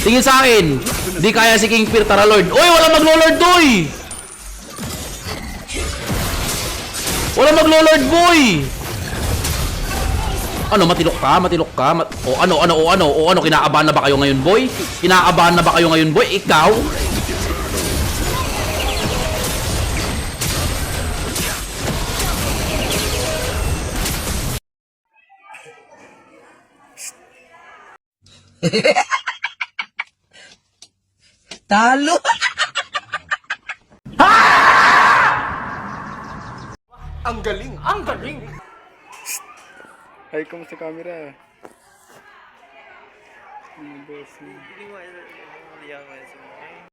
Tingin sa akin. Di kaya si King Fear, tara Lord. Uy, wala maglo-Lord, boy! Wala maglo-Lord, boy! Ano, matilok ka? Matilok ka? Ano, kinakabahan na ba kayo ngayon, boy? Kinakabahan na ba kayo ngayon, boy? Ikaw? Talo! Ang galing! Ang galing! Hay, kamusta camera? Boss. Hindi mo alam yung yaman sa mga.